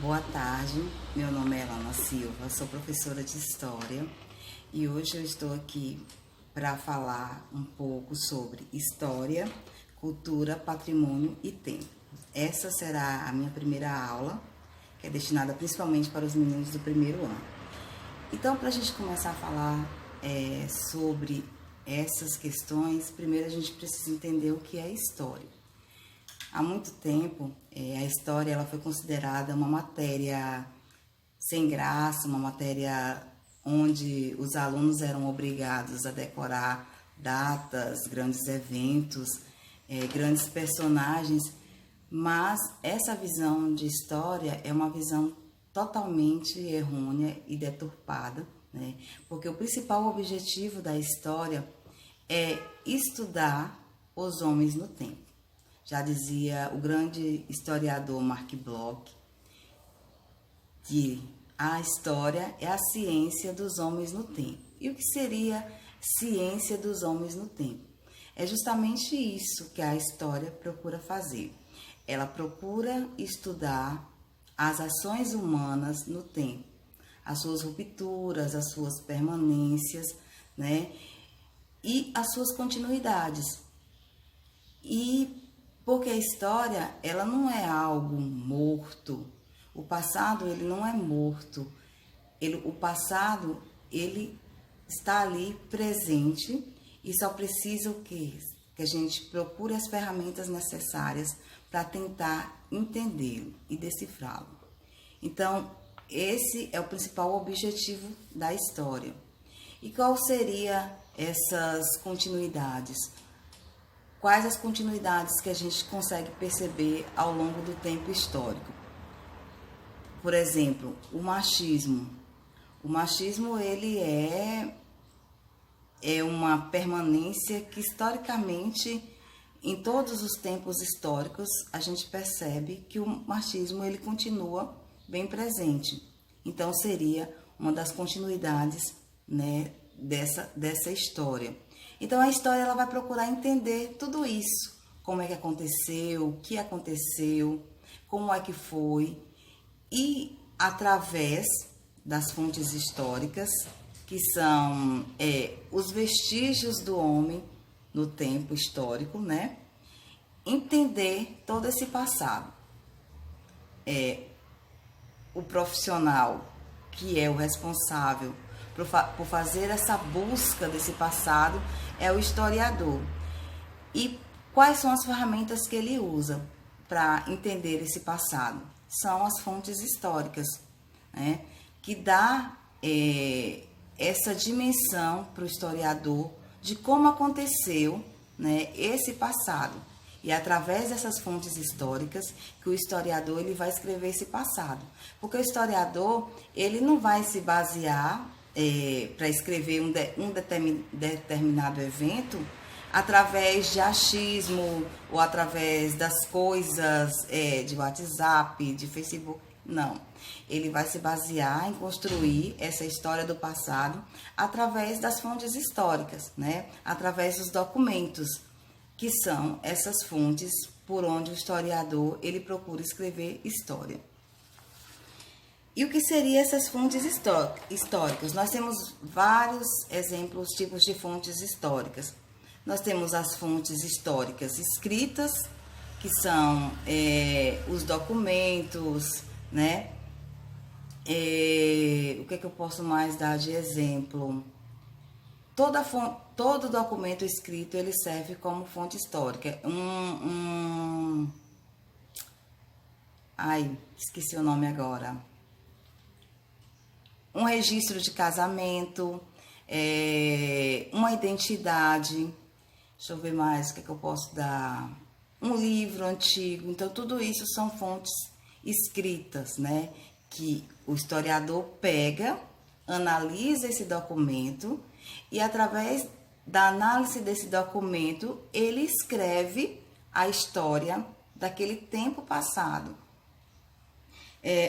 Boa tarde, meu nome é Elana Silva, sou professora de História e hoje eu estou aqui para falar um pouco sobre História, Cultura, Patrimônio e Tempo. Essa será a minha primeira aula, que é destinada principalmente para os meninos do primeiro ano. Então, para a gente começar a falar sobre essas questões, primeiro a gente precisa entender o que é História. Há muito tempo, a história ela foi considerada uma matéria sem graça, uma matéria onde os alunos eram obrigados a decorar datas, grandes eventos, grandes personagens, mas essa visão de história é uma visão totalmente errônea e deturpada, né? Porque o principal objetivo da história é estudar os homens no tempo. Já dizia o grande historiador Mark Bloch, que a história é a ciência dos homens no tempo. E o que seria ciência dos homens no tempo? É justamente isso que a história procura fazer. Ela procura estudar as ações humanas no tempo, as suas rupturas, as suas permanências, né? E as suas continuidades. Porque a história, ela não é algo morto. O passado, ele não é morto. O passado, ele está ali presente e só precisa o quê? Que a gente procure as ferramentas necessárias para tentar entendê-lo e decifrá-lo. Então, esse é o principal objetivo da história. E qual seria essas continuidades? Quais as continuidades que a gente consegue perceber ao longo do tempo histórico? Por exemplo, o machismo. O machismo, ele é uma permanência que, historicamente, em todos os tempos históricos, a gente percebe que o machismo, ele continua bem presente. Então, seria uma das continuidades, né, dessa história. Então, a história ela vai procurar entender tudo isso. Como é que aconteceu, o que aconteceu, como é que foi. E, através das fontes históricas, que são os vestígios do homem no tempo histórico, né? Entender todo esse passado. O profissional, que é o responsável por fazer essa busca desse passado, é o historiador. E quais são as ferramentas que ele usa para entender esse passado? São as fontes históricas, né? Que dá essa dimensão para o historiador de como aconteceu, né, esse passado. E através dessas fontes históricas que o historiador ele vai escrever esse passado. Porque o historiador ele não vai se basear para escrever um determinado evento através de achismo ou através das coisas de WhatsApp, de Facebook. Não. Ele vai se basear em construir essa história do passado através das fontes históricas, né? Através dos documentos, que são essas fontes por onde o historiador ele procura escrever história. E o que seriam essas fontes históricas? Nós temos vários exemplos, tipos de fontes históricas. Nós temos as fontes históricas escritas, que são os documentos, né? O que eu posso mais dar de exemplo? Todo documento escrito ele serve como fonte histórica. Esqueci o nome agora. Um registro de casamento, uma identidade, deixa eu ver mais, o que eu posso dar? Um livro antigo. Então, tudo isso são fontes escritas, né? Que o historiador pega, analisa esse documento e, através da análise desse documento, ele escreve a história daquele tempo passado.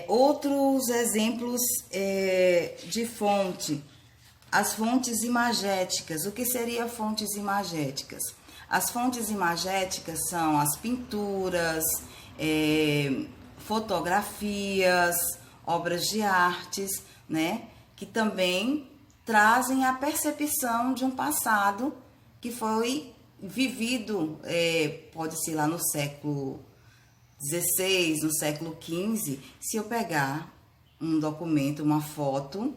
Outros exemplos de fonte, as fontes imagéticas. O que seria fontes imagéticas? As fontes imagéticas são as pinturas, fotografias, obras de artes, né, que também trazem a percepção de um passado que foi vivido, pode ser lá no século XVI, no século XV. Se eu pegar um documento, uma foto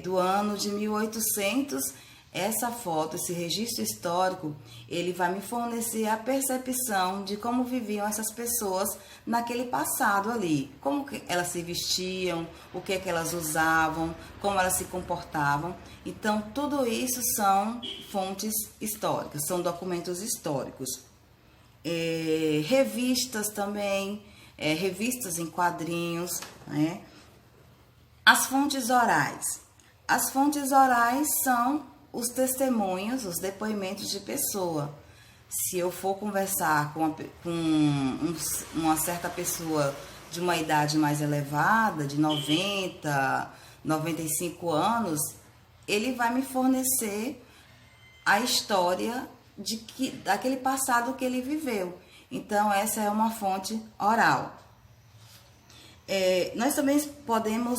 do ano de 1800, essa foto, esse registro histórico, ele vai me fornecer a percepção de como viviam essas pessoas naquele passado ali, como que elas se vestiam, o que é que elas usavam, como elas se comportavam. Então, tudo isso são fontes históricas, são documentos históricos. Revistas também, revistas em quadrinhos, né? As fontes orais. As fontes orais são os testemunhos, os depoimentos de pessoa. Se eu for conversar com uma certa pessoa de uma idade mais elevada, de 90, 95 anos, ele vai me fornecer a história daquele passado que ele viveu. Então, essa é uma fonte oral. Nós também podemos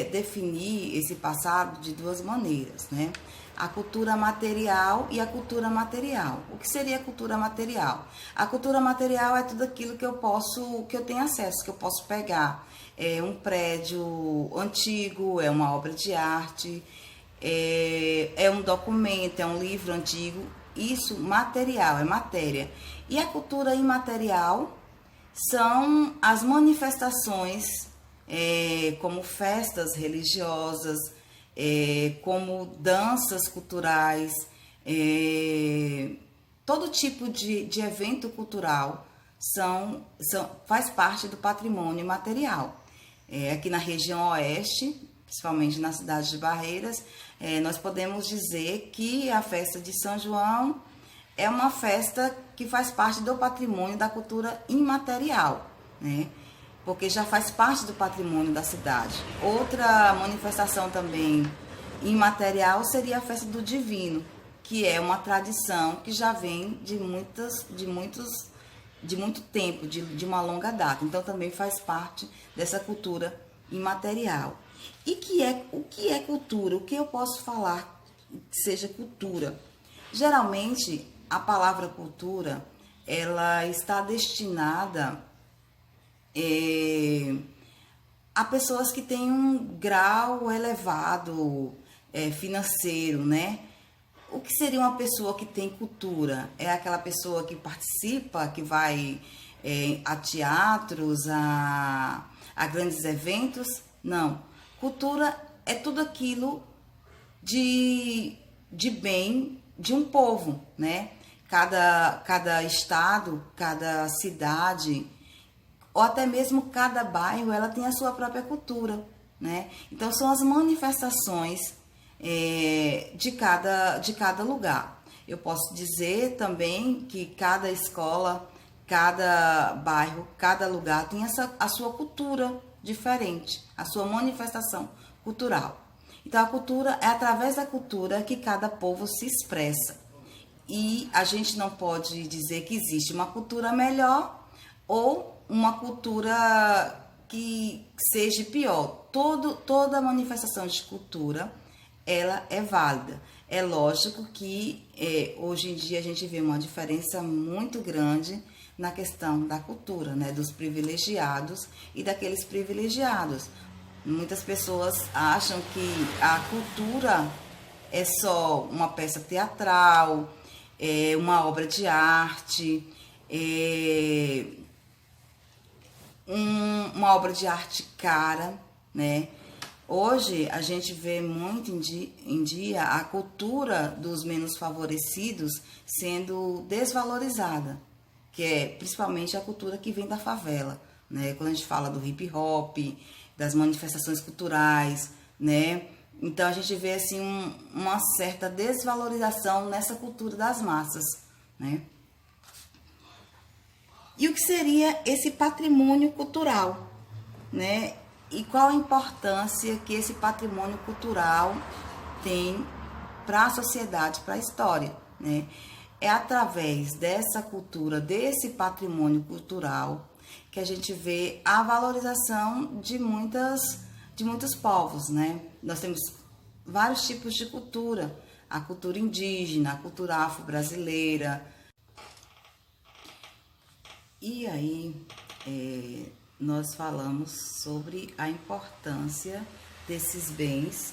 definir esse passado de duas maneiras, né? A cultura material e a cultura material. O que seria a cultura material? A cultura material é tudo aquilo que eu tenho acesso, que eu posso pegar. É um prédio antigo, é uma obra de arte, é um documento, é um livro antigo. Isso, material, é matéria. E a cultura imaterial são as manifestações, como festas religiosas, como danças culturais, todo tipo de evento cultural faz parte do patrimônio material. Aqui na região oeste, principalmente na cidade de Barreiras, nós podemos dizer que a festa de São João é uma festa que faz parte do patrimônio da cultura imaterial, né? Porque já faz parte do patrimônio da cidade. Outra manifestação também imaterial seria a festa do Divino, que é uma tradição que já vem de muito tempo, de uma longa data. Então também faz parte dessa cultura imaterial. E o que é cultura? O que eu posso falar que seja cultura? Geralmente, a palavra cultura, ela está destinada a pessoas que têm um grau elevado financeiro, né? O que seria uma pessoa que tem cultura? É aquela pessoa que participa, que vai a teatros, a grandes eventos? Não. Cultura é tudo aquilo de bem de um povo, né? Cada estado, cada cidade, ou até mesmo cada bairro, ela tem a sua própria cultura, né? Então, são as manifestações de cada lugar. Eu posso dizer também que cada escola, cada bairro, cada lugar tem a sua cultura diferente, a sua manifestação cultural. Então, a cultura é através da cultura que cada povo se expressa. E a gente não pode dizer que existe uma cultura melhor ou uma cultura que seja pior. Toda manifestação de cultura, ela é válida. É lógico que hoje em dia a gente vê uma diferença muito grande na questão da cultura, né? Dos privilegiados e daqueles privilegiados. Muitas pessoas acham que a cultura é só uma peça teatral, uma obra de arte, uma obra de arte cara, né? Hoje a gente vê muito em dia a cultura dos menos favorecidos sendo desvalorizada, que é principalmente a cultura que vem da favela, né? Quando a gente fala do hip hop, das manifestações culturais, né? Então a gente vê assim uma certa desvalorização nessa cultura das massas, né? E o que seria esse patrimônio cultural, né? E qual a importância que esse patrimônio cultural tem para a sociedade, para a história, né? É através dessa cultura, desse patrimônio cultural, que a gente vê a valorização de muitos povos, né? Nós temos vários tipos de cultura, a cultura indígena, a cultura afro-brasileira. E aí, nós falamos sobre a importância desses bens,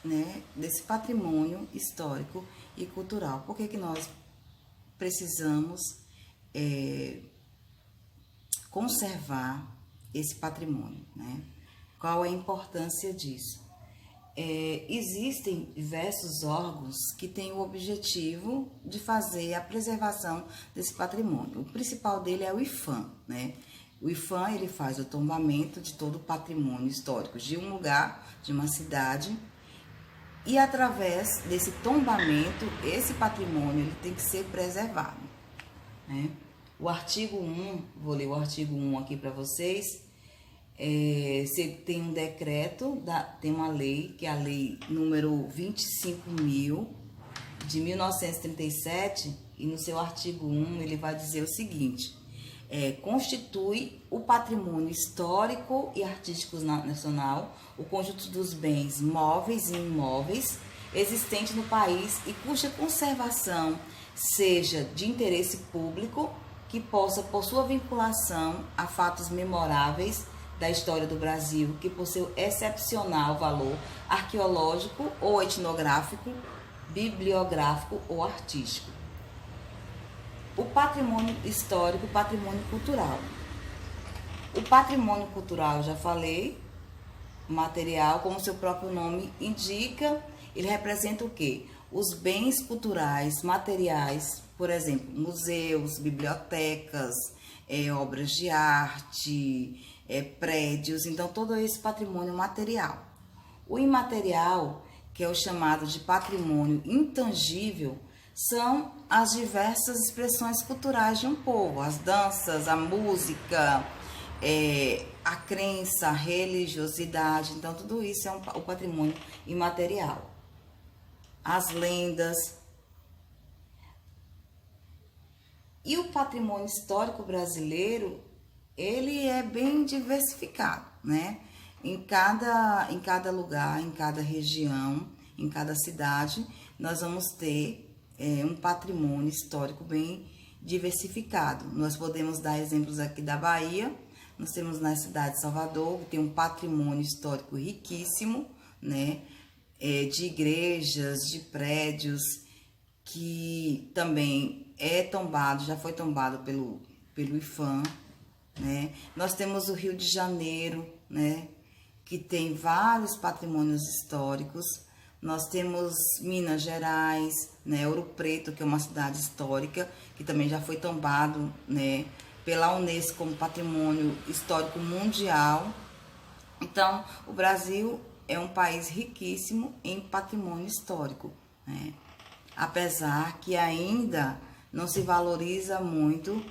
né, desse patrimônio histórico e cultural. Por que nós precisamos conservar esse patrimônio, né? Qual é a importância disso? Existem diversos órgãos que têm o objetivo de fazer a preservação desse patrimônio. O principal dele é o IPHAN, né? O IPHAN, ele faz o tombamento de todo o patrimônio histórico de um lugar, de uma cidade, e através desse tombamento, esse patrimônio ele tem que ser preservado, né? O artigo 1, vou ler o artigo 1 aqui para vocês. Você tem um decreto, tem uma lei, que é a lei número 25.000 de 1937, e no seu artigo 1 ele vai dizer o seguinte: constitui o patrimônio histórico e artístico nacional o conjunto dos bens móveis e imóveis existentes no país e cuja conservação seja de interesse público, que possa, por sua vinculação a fatos memoráveis da história do Brasil, que por seu excepcional valor arqueológico ou etnográfico, bibliográfico ou artístico. O patrimônio histórico, patrimônio cultural. O patrimônio cultural, já falei, material, como seu próprio nome indica, ele representa o quê? Os bens culturais, materiais, por exemplo, museus, bibliotecas, obras de arte, prédios, então todo esse patrimônio material. O imaterial, que é o chamado de patrimônio intangível, são as diversas expressões culturais de um povo, as danças, a música, a crença, a religiosidade, então tudo isso é o patrimônio imaterial. As lendas. E o patrimônio histórico brasileiro, ele é bem diversificado, né? Em cada lugar, em cada região, em cada cidade, nós vamos ter um patrimônio histórico bem diversificado. Nós podemos dar exemplos aqui da Bahia. Nós temos na cidade de Salvador, que tem um patrimônio histórico riquíssimo, né? De igrejas, de prédios, que também já foi tombado pelo IPHAN, né? Nós temos o Rio de Janeiro, né, que tem vários patrimônios históricos. Nós temos Minas Gerais, né, Ouro Preto, que é uma cidade histórica, que também já foi tombado, né, pela Unesco como Patrimônio Histórico Mundial. Então, o Brasil é um país riquíssimo em patrimônio histórico, né? Apesar que ainda não se valoriza muito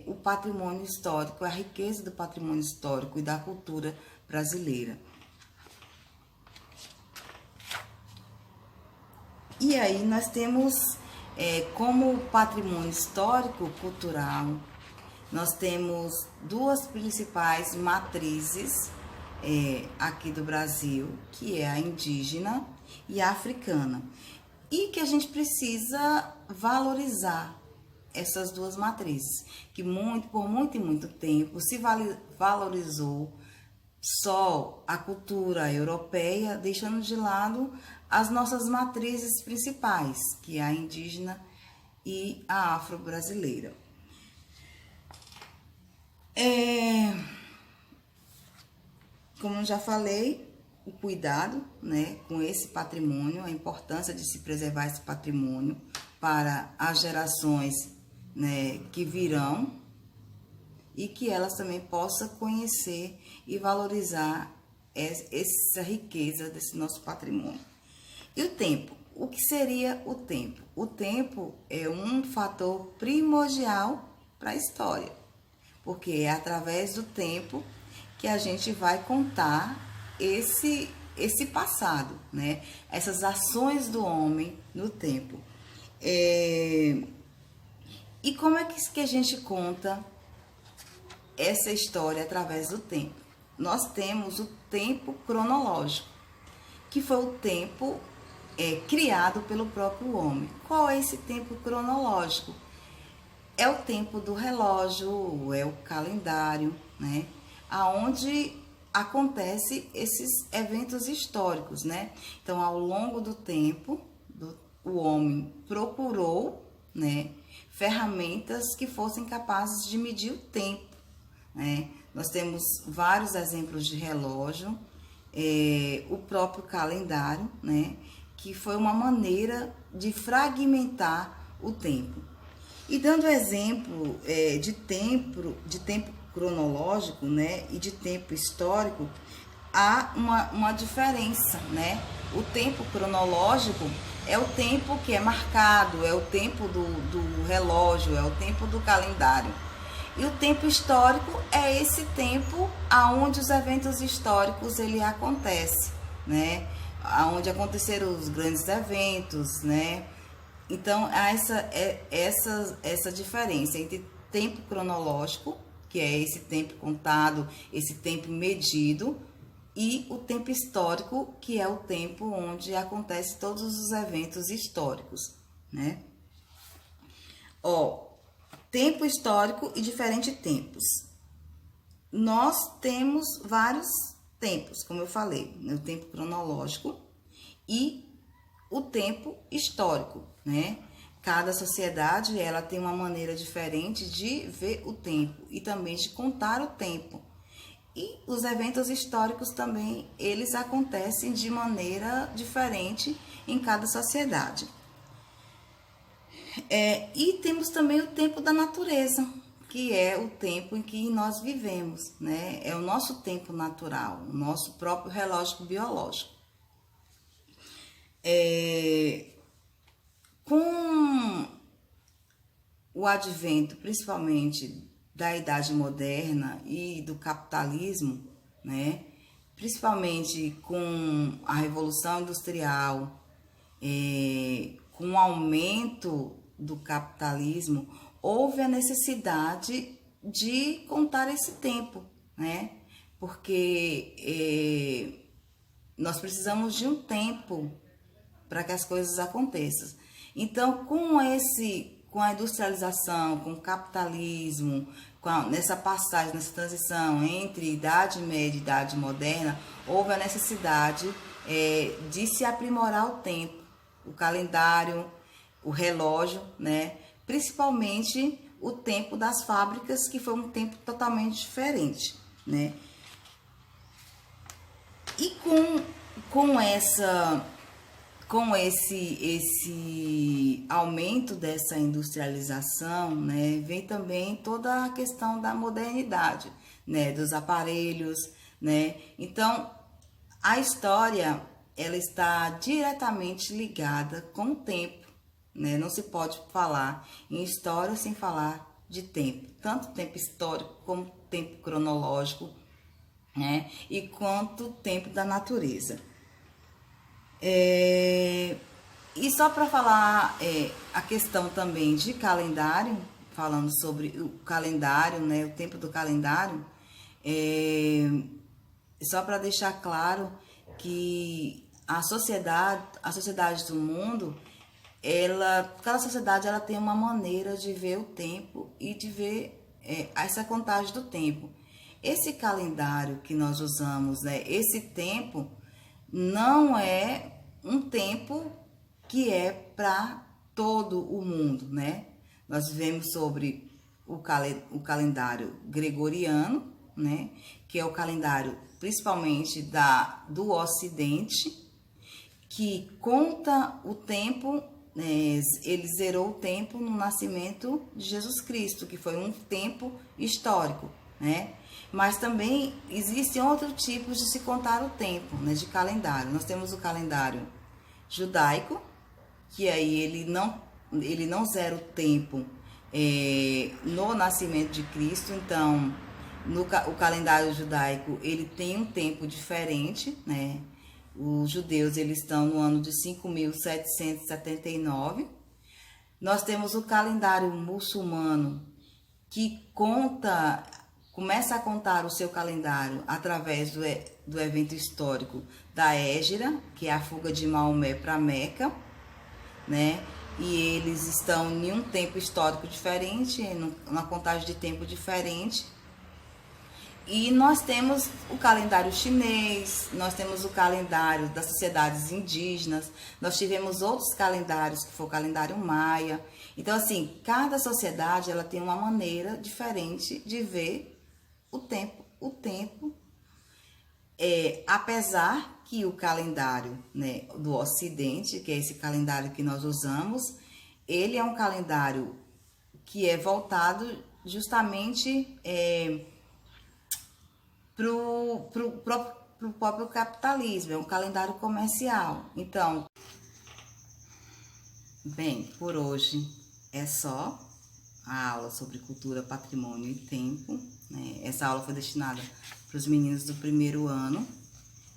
o patrimônio histórico, a riqueza do patrimônio histórico e da cultura brasileira. E aí nós temos como patrimônio histórico cultural, nós temos duas principais matrizes aqui do Brasil, que é a indígena e a africana, e que a gente precisa valorizar essas duas matrizes, que por muito e muito tempo se valorizou só a cultura europeia, deixando de lado as nossas matrizes principais, que é a indígena e a afro-brasileira. Como já falei, o cuidado, né, com esse patrimônio, a importância de se preservar esse patrimônio para as gerações, né, que virão, e que elas também possam conhecer e valorizar essa riqueza desse nosso patrimônio. E o tempo? O que seria o tempo? O tempo é um fator primordial para a história, porque é através do tempo que a gente vai contar esse passado, né? Essas ações do homem no tempo. E como é que a gente conta essa história através do tempo? Nós temos o tempo cronológico, que foi o tempo criado pelo próprio homem. Qual é esse tempo cronológico? É o tempo do relógio, é o calendário, né? Aonde acontece esses eventos históricos, né? Então, ao longo do tempo, o homem procurou, né, ferramentas que fossem capazes de medir o tempo, né? Nós temos vários exemplos de relógio, o próprio calendário, né, que foi uma maneira de fragmentar o tempo. E dando exemplo de tempo cronológico, né, e de tempo histórico, há uma diferença, né? O tempo cronológico é o tempo que é marcado, é o tempo do relógio, é o tempo do calendário. E o tempo histórico é esse tempo aonde os eventos históricos ele acontece, né? Aonde aconteceram os grandes eventos, né? Então, há essa diferença entre tempo cronológico, que é esse tempo contado, esse tempo medido, e o tempo histórico, que é o tempo onde acontecem todos os eventos históricos, né? Tempo histórico e diferentes tempos. Nós temos vários tempos, como eu falei, né? O tempo cronológico e o tempo histórico, né? Cada sociedade, ela tem uma maneira diferente de ver o tempo e também de contar o tempo. E os eventos históricos também, eles acontecem de maneira diferente em cada sociedade. E temos também o tempo da natureza, que é o tempo em que nós vivemos, né? É o nosso tempo natural, o nosso próprio relógio biológico. Com o advento, principalmente, da Idade Moderna e do capitalismo, né? Principalmente com a Revolução Industrial, com o aumento do capitalismo, houve a necessidade de contar esse tempo, né? Porque nós precisamos de um tempo para que as coisas aconteçam. Então, com a industrialização, com o capitalismo, nessa passagem, nessa transição entre Idade Média e Idade Moderna, houve a necessidade de se aprimorar o tempo, o calendário, o relógio, né? Principalmente o tempo das fábricas, que foi um tempo totalmente diferente, né? E com esse aumento dessa industrialização, né, vem também toda a questão da modernidade, né, dos aparelhos, né? Então, a história, ela está diretamente ligada com o tempo, né? Não se pode falar em história sem falar de tempo, tanto tempo histórico como tempo cronológico, né? E quanto tempo da natureza. E só para falar a questão também de calendário, falando sobre o calendário, né, o tempo do calendário, só para deixar claro que a sociedade do mundo, cada sociedade ela tem uma maneira de ver o tempo e de ver essa contagem do tempo. Esse calendário que nós usamos, né, esse tempo não é um tempo que é para todo o mundo, né? Nós vivemos sobre o calendário gregoriano, né? Que é o calendário principalmente do Ocidente, que conta o tempo, né? Ele zerou o tempo no nascimento de Jesus Cristo, que foi um tempo histórico, né? Mas também existem outros tipos de se contar o tempo, né, de calendário. Nós temos o calendário judaico, que aí ele não zera o tempo no nascimento de Cristo. Então, o calendário judaico, ele tem um tempo diferente, né? Os judeus, eles estão no ano de 5.779. Nós temos o calendário muçulmano, que conta começa a contar o seu calendário através do evento histórico da Hégira, que é a fuga de Maomé para Meca, né? E eles estão em um tempo histórico diferente, numa contagem de tempo diferente. E nós temos o calendário chinês, nós temos o calendário das sociedades indígenas, nós tivemos outros calendários, que foi o calendário maia. Então, assim, cada sociedade ela tem uma maneira diferente de ver o tempo. Apesar que o calendário, né, do Ocidente, que é esse calendário que nós usamos, ele é um calendário que é voltado justamente pro próprio capitalismo, é um calendário comercial. Então, bem, por hoje é só a aula sobre cultura, patrimônio e tempo, né? Essa aula foi destinada para os meninos do primeiro ano.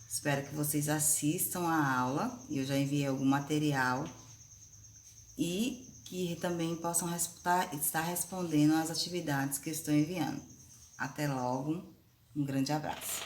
Espero que vocês assistam a aula, eu já enviei algum material e que também possam estar respondendo às atividades que eu estou enviando. Até logo, um grande abraço.